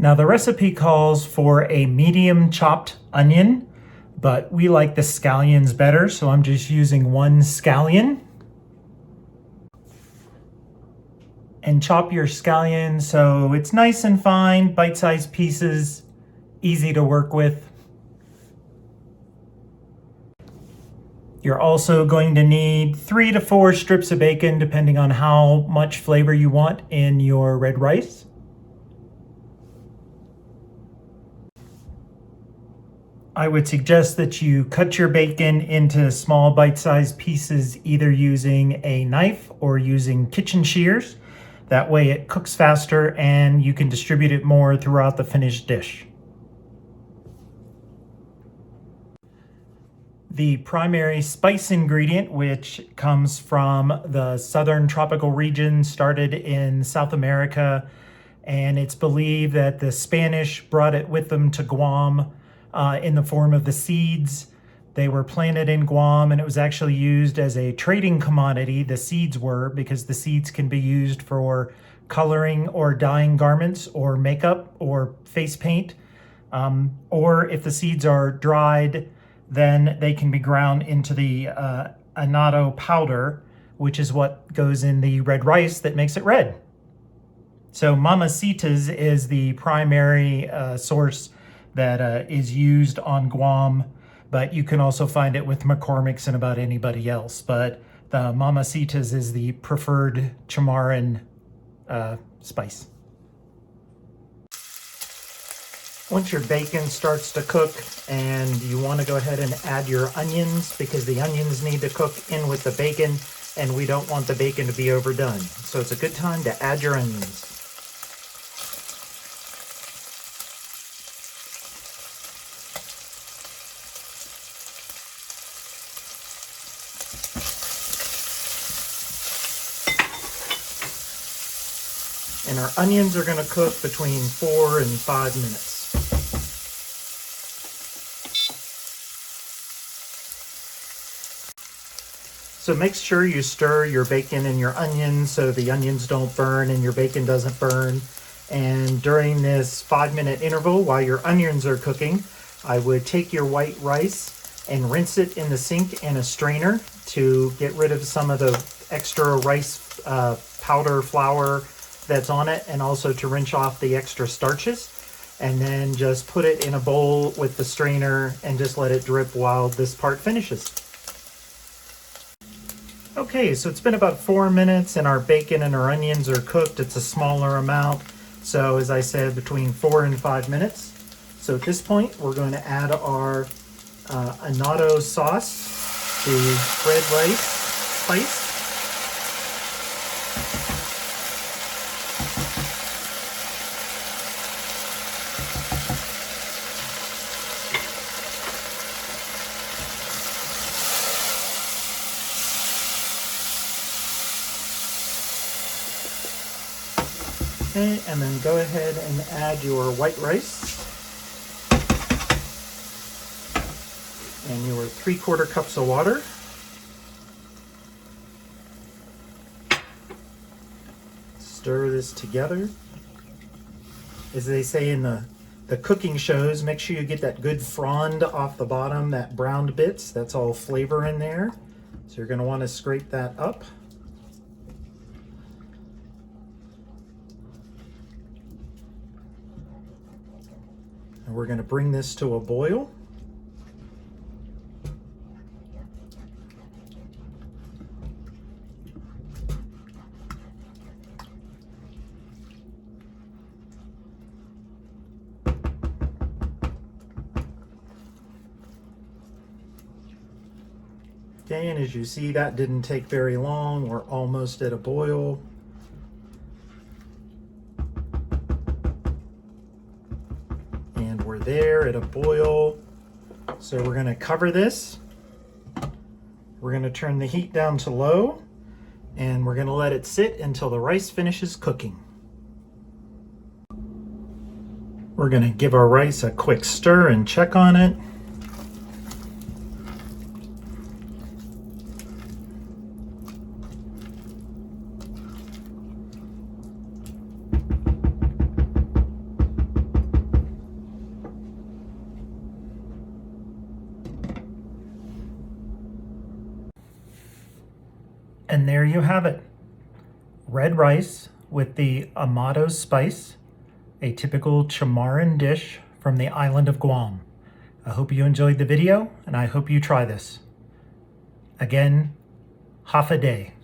Now the recipe calls for a medium chopped onion, but we like the scallions better, so I'm just using one scallion. And chop your scallion so it's nice and fine, bite-sized pieces, easy to work with. You're also going to need 3 to 4 strips of bacon, depending on how much flavor you want in your red rice. I would suggest that you cut your bacon into small bite-sized pieces, either using a knife or using kitchen shears. That way it cooks faster and you can distribute it more throughout the finished dish. The primary spice ingredient, which comes from the southern tropical region, started in South America, and it's believed that the Spanish brought it with them to Guam in the form of the seeds. They were planted in Guam, and it was actually used as a trading commodity. The seeds were, because the seeds can be used for coloring or dyeing garments or makeup or face paint. Or if the seeds are dried, then they can be ground into the annatto powder, which is what goes in the red rice that makes it red. So mamacitas is the primary source that is used on Guam, but you can also find it with McCormick's and about anybody else. But the mamacitas is the preferred Chamorro spice. Once your bacon starts to cook and you want to go ahead and add your onions, because the onions need to cook in with the bacon and we don't want the bacon to be overdone. So it's a good time to add your onions. And our onions are going to cook between 4 and 5 minutes. So make sure you stir your bacon and your onions so the onions don't burn and your bacon doesn't burn. And during this 5-minute interval while your onions are cooking, I would take your white rice and rinse it in the sink in a strainer to get rid of some of the extra rice powder flour that's on it, and also to rinse off the extra starches. And then just put it in a bowl with the strainer and just let it drip while this part finishes. Okay, so it's been about 4 minutes and our bacon and our onions are cooked. It's a smaller amount, so as I said, between 4 and 5 minutes. So at this point, we're going to add our annatto sauce, the red rice spice. Okay, and then go ahead and add your white rice and your 3/4 cups of water. Stir this together. As they say in the cooking shows, make sure you get that good frond off the bottom, that browned bits. That's all flavor in there. So you're going to want to scrape that up. And we're going to bring this to a boil. Okay, and as you see, that didn't take very long. We're almost at a boil. And we're there at a boil. So we're going to cover this. We're going to turn the heat down to low, and we're going to let it sit until the rice finishes cooking. We're going to give our rice a quick stir and check on it. And there you have it. Red rice with the Annatto spice, a typical Chimaran dish from the island of Guam. I hope you enjoyed the video, and I hope you try this. Again, half a day.